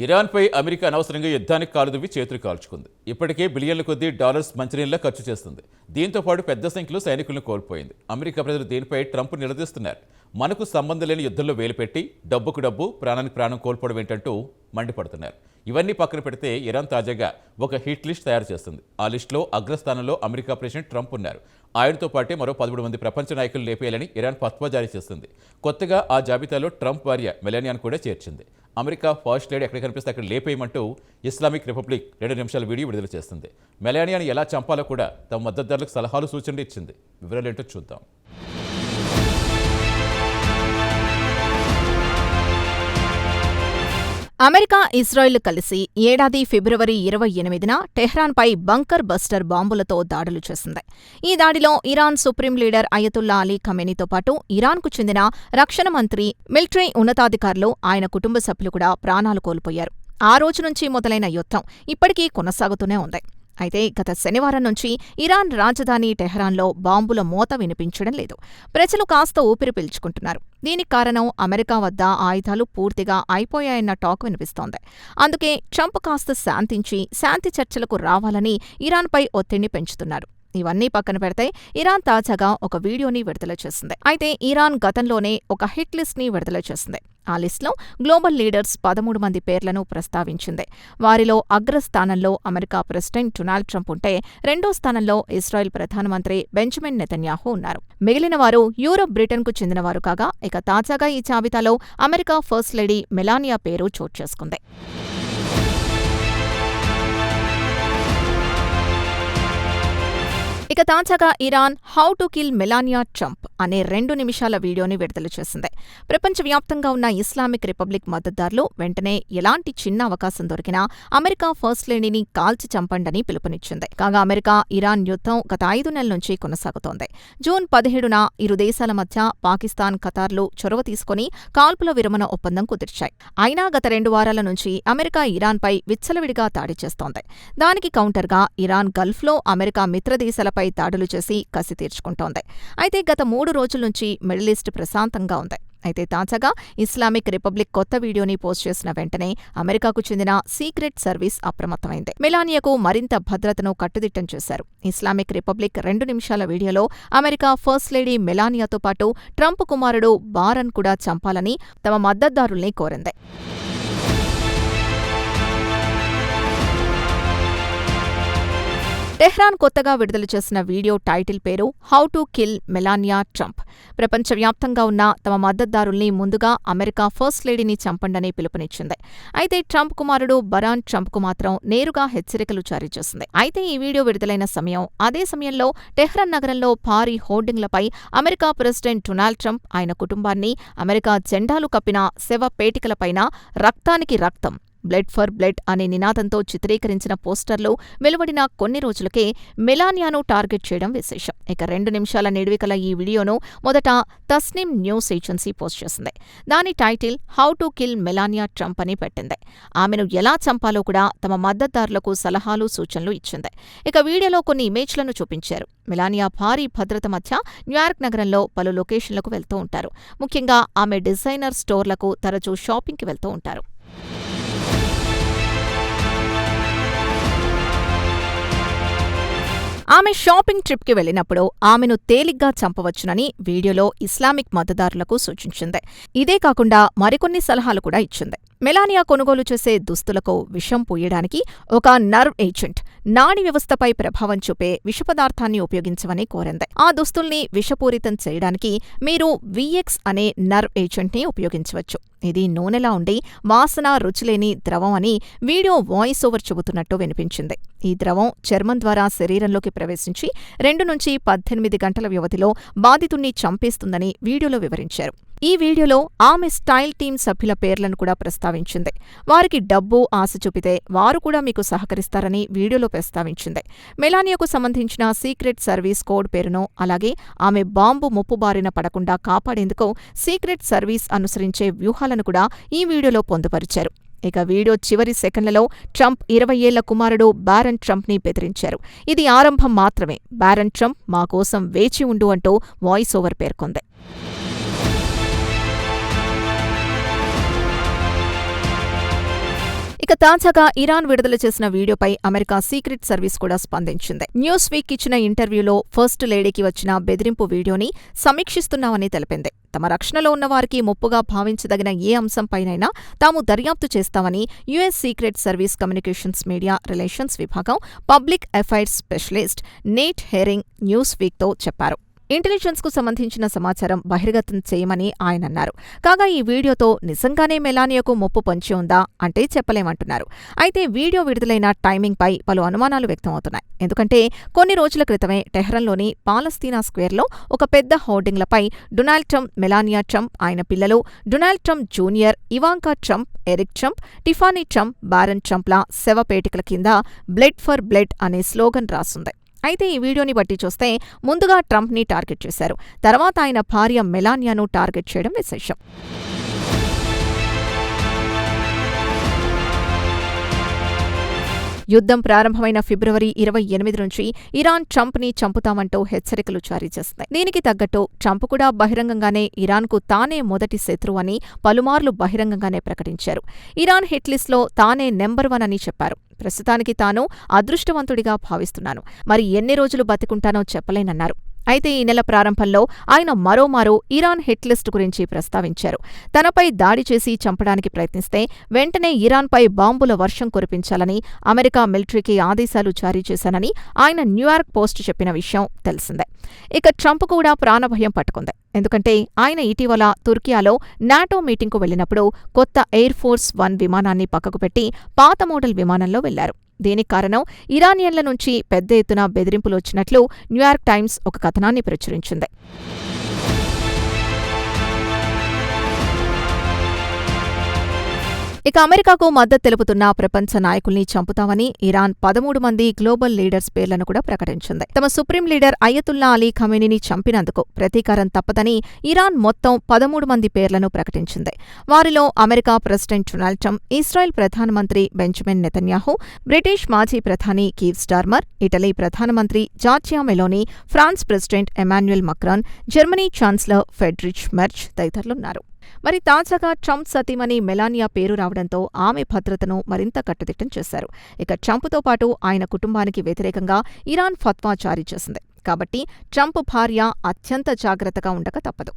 ఇరాన్పై America అనవసరంగా యుద్ధానికి కాలుదువ్వి చేతులు కాల్చుకుంది. ఇప్పటికే బిలియన్ల కొద్దీ డాలర్స్ మంచినీళ్ళ ఖర్చు చేస్తుంది. దీంతో పాటు పెద్ద సంఖ్యలో సైనికులను కోల్పోయింది. అమెరికా ప్రజలు దీనిపై ట్రంప్ నిలదీస్తున్నారు. మనకు సంబంధం లేని యుద్ధంలో వేలు పెట్టి డబ్బుకు డబ్బు, ప్రాణానికి ప్రాణం కోల్పోవడం ఏంటంటూ మండిపడుతున్నారు. ఇవన్నీ పక్కన పెడితే ఇరాన్ తాజాగా ఒక హిట్ లిస్ట్ తయారు చేస్తుంది. ఆ లిస్టులో అగ్రస్థానంలో అమెరికా ప్రెసిడెంట్ ట్రంప్ ఉన్నారు. ఆయనతో పాటే మరో 13 మంది ప్రపంచ నాయకులు లేపేయాలని ఇరాన్ ఫత్వా జారీ చేస్తుంది. కొత్తగా ఆ జాబితాలో ట్రంప్ భార్య మెలానియాను కూడా చేర్చింది. అమెరికా ఫస్ట్ లేడీ ఎక్కడ కనిపిస్తే అక్కడ లేపేయమంటూ ఇస్లామిక్ రిపబ్లిక్ 2 నిమిషాల వీడియో విడుదల చేస్తుంది. మెలానియాను ఎలా చంపాలో కూడా తమ మద్దతుదారులకు సలహాలు సూచనలు ఇచ్చింది. వివరాలు ఏంటో చూద్దాం. అమెరికా, ఇజ్రాయెల్ కలిసి ఏడాది ఫిబ్రవరి 28న టెహ్రాన్పై బంకర్ బస్టర్ బాంబులతో దాడులు చేసింది. ఈ దాడిలో Iran supreme leader Ayatollah Ali ఖమేనీతో పాటు ఇరాన్కు చెందిన రక్షణ మంత్రి, మిలిటరీ ఉన్నతాధికారులు, ఆయన కుటుంబ సభ్యులు కూడా ప్రాణాలు కోల్పోయారు. ఆ రోజు నుంచి మొదలైన యుద్ధం ఇప్పటికీ కొనసాగుతూనే ఉంది. అయితే గత శనివారం నుంచి ఇరాన్ రాజధాని టెహ్రాన్లో బాంబుల మోత వినిపించడం లేదు. ప్రజలు కాస్త ఊపిరి పీల్చుకుంటున్నారు. దీనికి కారణం అమెరికా వద్ద ఆయుధాలు పూర్తిగా అయిపోయాయన్న టాక్ వినిపిస్తోంది. అందుకే ట్రంప్ కాస్త శాంతించి శాంతి చర్చలకు రావాలని ఇరాన్పై ఒత్తిడిని పెంచుతున్నారు. ఇవన్నీ పక్కన పెడితే ఇరాన్ తాజాగా ఒక వీడియోని విడుదల చేసింది. అయితే ఇరాన్ గతంలోనే ఒక హిట్ లిస్ట్ ని విడుదల చేసింది. ఆ లిస్టులో గ్లోబల్ లీడర్స్ 13 మంది పేర్లను ప్రస్తావించింది. వారిలో అగ్రస్థానంలో అమెరికా ప్రెసిడెంట్ డొనాల్డ్ ట్రంప్ ఉంటే, రెండో స్థానంలో ఇజ్రాయెల్ ప్రధానమంత్రి బెంజమిన్ నెతన్యాహూ ఉన్నారు. మిగిలిన వారు యూరప్, బ్రిటన్కు చెందినవారు కాగా, ఇక తాజాగా ఈ జాబితాలో అమెరికా ఫస్ట్ లేడీ మెలానియా పేరు చోటు చేసుకుంది. ఇక తాజాగా Iran how to kill Melania Trump అనే 2 నిమిషాల వీడియోని విడుదల చేసింది. ప్రపంచవ్యాప్తంగా ఉన్న ఇస్లామిక్ రిపబ్లిక్ మద్దతుదారులు వెంటనే ఎలాంటి చిన్న అవకాశం దొరికినా అమెరికా ఫస్ట్ లేడీని కాల్చి చంపండని పిలుపునిచ్చింది. కాగా అమెరికా ఇరాన్ యుద్ధం గత 5 నెలల నుంచి కొనసాగుతోంది. జూన్ 17న ఇరు దేశాల మధ్య పాకిస్తాన్, ఖతార్లు చొరవ తీసుకుని కాల్పుల విరమణ ఒప్పందం కుదిర్చాయి. అయినా గత 2 వారాల నుంచి అమెరికా ఇరాన్పై విచ్చలవిడిగా దాడి చేస్తోంది. దానికి కౌంటర్గా ఇరాన్ గల్ఫ్లో అమెరికా మిత్రదేశాలపై దాడులు చేసి కసి తీర్చుకుంటోంది. అయితే గత 3 రోజుల నుంచి మిడిల్ ఈస్ట్ ప్రశాంతంగా ఉంది. అయితే తాజాగా ఇస్లామిక్ రిపబ్లిక్ కొత్త వీడియోని పోస్ట్ చేసిన వెంటనే అమెరికాకు చెందిన సీక్రెట్ సర్వీస్ అప్రమత్తమైంది. మెలానియాకు మరింత భద్రతను కట్టుదిట్టం చేశారు. ఇస్లామిక్ రిపబ్లిక్ 2 నిమిషాల వీడియోలో అమెరికా ఫస్ట్ లేడీ మెలానియాతో పాటు ట్రంప్ కుమారుడు బారన్ కూడా చంపాలని తమ మద్దతుదారుల్ని కోరింది. టెహ్రాన్ కొత్తగా విడుదల చేసిన వీడియో టైటిల్ పేరు how to kill Melania Trump. ప్రపంచవ్యాప్తంగా ఉన్న తమ మద్దతుదారుల్ని ముందుగా అమెరికా ఫస్ట్ లేడీని చంపండని పిలుపునిచ్చింది. అయితే ట్రంప్ కుమారుడు బరాన్ ట్రంప్కు మాత్రం నేరుగా హెచ్చరికలు జారీ చేసింది. అయితే ఈ వీడియో విడుదలైన సమయం, అదే సమయంలో టెహ్రాన్ నగరంలో భారీ హోర్డింగ్లపై అమెరికా ప్రెసిడెంట్ డొనాల్డ్ ట్రంప్, ఆయన కుటుంబాన్ని, అమెరికా జెండాలు కప్పిన శవ పేటికలపైన రక్తానికి రక్తం, బ్లడ్ ఫర్ బ్లడ్ అనే నినాదంతో చిత్రీకరించిన పోస్టర్లు వెలువడిన కొన్ని రోజులకే మెలానియాను టార్గెట్ చేయడం విశేషం. ఇక 2 నిమిషాల నిడివికల ఈ వీడియోను మొదట తస్నిమ్ న్యూస్ ఏజెన్సీ పోస్ట్ చేసింది. దాని title how to kill Melania Trump అని పెట్టింది. ఆమెను ఎలా చంపాలో కూడా తమ మద్దతుదారులకు సలహాలు, సూచనలు ఇచ్చింది. ఇక వీడియోలో కొన్ని ఇమేజ్లను చూపించారు. మెలానియా భారీ భద్రత మధ్య న్యూయార్క్ నగరంలో పలు లొకేషన్లకు వెళ్తూ ఉంటారు. ముఖ్యంగా ఆమె డిజైనర్ స్టోర్లకు తరచూ షాపింగ్కి వెళ్తూ ఉంటారు. ఆమె షాపింగ్ ట్రిప్కి వెళ్లినప్పుడు ఆమెను తేలిగ్గా చంపవచ్చునని వీడియోలో ఇస్లామిక్ మద్దతుదారులకు సూచించింది. ఇదే కాకుండా మరికొన్ని సలహాలు కూడా ఇచ్చింది. మెలానియా కొనుగోలు చేసే దుస్తులకు విషం పూయడానికి ఒక నర్వ్ ఏజెంట్, నాడీ వ్యవస్థపై ప్రభావం చూపే విషపదార్థాన్ని ఉపయోగించమని కోరింది. ఆ దుస్తుల్ని విషపూరితం చేయడానికి మీరు విఎక్స్ అనే నర్వ్ ఏజెంట్ని ఉపయోగించవచ్చు. ఇది నూనెలా ఉండి వాసన, రుచిలేని ద్రవం అని వీడియో వాయిస్ ఓవర్ చెబుతున్నట్టు వినిపించింది. ఈ ద్రవం చర్మం ద్వారా శరీరంలోకి ప్రవేశించి 2 నుంచి 18 గంటల వ్యవధిలో బాధితుణ్ణి చంపేస్తుందని వీడియోలో వివరించారు. ఈ వీడియోలో ఆమె స్టైల్ టీం సభ్యుల పేర్లను కూడా ప్రస్తావించింది. వారికి డబ్బు ఆశ చూపితే వారు కూడా మీకు సహకరిస్తారని వీడియోలో ప్రస్తావించింది. మెలానియాకు సంబంధించిన సీక్రెట్ సర్వీస్ కోడ్ పేరును, అలాగే ఆమె బాంబు ముప్పు బారిన పడకుండా కాపాడేందుకు సీక్రెట్ సర్వీస్ అనుసరించే వ్యూహాలను కూడా ఈ వీడియోలో పొందుపరిచారు. ఇక వీడియో చివరి సెకన్లలో ట్రంప్ 20 ఏళ్ల కుమారుడు బారన్ ట్రంప్ని బెదిరించారు. ఇది ఆరంభం మాత్రమే, బారన్ ట్రంప్ మా కోసం వేచి ఉండు అంటూ వాయిస్ ఓవర్ పేర్కొంది. ఇక తాజాగా ఇరాన్ విడుదల చేసిన వీడియోపై అమెరికా సీక్రెట్ సర్వీస్ కూడా స్పందించింది. న్యూస్ వీక్ ఇచ్చిన ఇంటర్వ్యూలో ఫస్ట్ లేడీకి వచ్చిన బెదిరింపు వీడియోని సమీక్షిస్తున్నామని తెలిపింది. తమ రక్షణలో ఉన్నవారికి ముప్పుగా భావించదగిన ఏ అంశంపైనైనా తాము దర్యాప్తు చేస్తామని US secret service communications media relations విభాగం public affairs specialist Nate Herring న్యూస్ వీక్తో చెప్పారు. ఇంటెలిజెన్స్ కు సంబంధించిన సమాచారం బహిర్గతం చేయమని ఆయన అన్నారు. కాగా ఈ వీడియోతో నిజంగానే మెలానియాకు ముప్పు పొంచి ఉందా అంటే చెప్పలేమంటున్నారు. అయితే వీడియో విడుదలైన టైమింగ్ పై పలు అనుమానాలు వ్యక్తమవుతున్నాయి. ఎందుకంటే కొన్ని రోజుల క్రితమే టెహ్రాన్లోని పాలస్తీనా స్క్వేర్లో ఒక పెద్ద హోర్డింగ్లపై డొనాల్డ్ ట్రంప్, మెలానియా ట్రంప్, ఆయన పిల్లలు Donald Trump junior, Ivanka Trump, Eric Trump, Tiffany Trump, Barron ట్రంప్ల శవపేటికల కింద బ్లడ్ ఫర్ బ్లడ్ అనే స్లోగన్ రాసుంది. అయితే ఈ వీడియోని బట్టి చూస్తే ముందుగా ట్రంప్ని టార్గెట్ చేశారు. తర్వాత ఆయన భార్య మెలానియాను టార్గెట్ చేయడం విశేషం. యుద్ధం ప్రారంభమైన ఫిబ్రవరి 28 నుంచి ఇరాన్ ట్రంప్ని చంపుతామంటూ హెచ్చరికలు జారీ చేసింది. దీనికి తగ్గట్టు ట్రంప్ కూడా బహిరంగంగానే ఇరాన్కు తానే మొదటి శత్రువు అని పలుమార్లు బహిరంగంగానే ప్రకటించారు. ఇరాన్ హిట్ లిస్ట్లో తానే నెంబర్ 1 అని చెప్పారు. ప్రస్తుతానికి తాను అదృష్టవంతుడిగా భావిస్తున్నాను, మరి ఎన్ని రోజులు బతికుంటానో చెప్పలేనన్నారు. అయితే ఈ నెల ప్రారంభంలో ఆయన మరోమారు ఇరాన్ హిట్ లిస్ట్ గురించి ప్రస్తావించారు. తనపై దాడి చేసి చంపడానికి ప్రయత్నిస్తే వెంటనే ఇరాన్పై బాంబుల వర్షం కురిపించాలని అమెరికా మిలిటరీకి ఆదేశాలు జారీ చేశానని ఆయన న్యూయార్క్ పోస్ట్ చెప్పిన విషయం తెలిసిందే. ఇక ట్రంప్ కూడా ప్రాణభయం పట్టుకుంది. ఎందుకంటే ఆయన ఇటీవల తుర్కియాలో నాటో మీటింగ్కు వెళ్లినప్పుడు కొత్త ఎయిర్ ఫోర్స్ 1 విమానాన్ని పక్కకు పెట్టి పాత మోడల్ విమానంలో వెళ్లారు. దీనికి కారణం ఇరానియన్ల నుంచి పెద్ద ఎత్తున బెదిరింపులు వచ్చినట్లు న్యూయార్క్ టైమ్స్ ఒక కథనాన్ని ప్రచురించింది. ఇక అమెరికాకు మద్దతు తెలుపుతున్న ప్రపంచ నాయకుల్ని చంపుతామని ఇరాన్ 13 మంది గ్లోబల్ లీడర్స్ పేర్లను కూడా ప్రకటించింది. తమ సుప్రీం లీడర్ అయతుల్లా అలీ ఖమేనీని చంపినందుకు ప్రతీకారం తప్పదని ఇరాన్ మొత్తం 13 మంది పేర్లను ప్రకటించింది. వారిలో America president Donald Trump, Israel ప్రధానమంత్రి బెంజమిన్ నెతన్యాహు, బ్రిటిష్ మాజీ ప్రధాని కీర్ స్టార్మర్, ఇటలీ ప్రధానమంత్రి Giorgia Meloni, France president Emmanuel Macron, Germany chancellor Friedrich Merz తదితరులున్నారు. మరి తాజాగా ట్రంప్ సతీమణి మెలానియా పేరు రావడంతో ఆమె భద్రతను మరింత కట్టుదిట్టం చేశారు. ఇక ట్రంప్తో పాటు ఆయన కుటుంబానికి వ్యతిరేకంగా ఇరాన్ ఫత్వా జారీ చేసింది. కాబట్టి ట్రంప్ భార్య అత్యంత జాగ్రత్తగా ఉండక తప్పదు.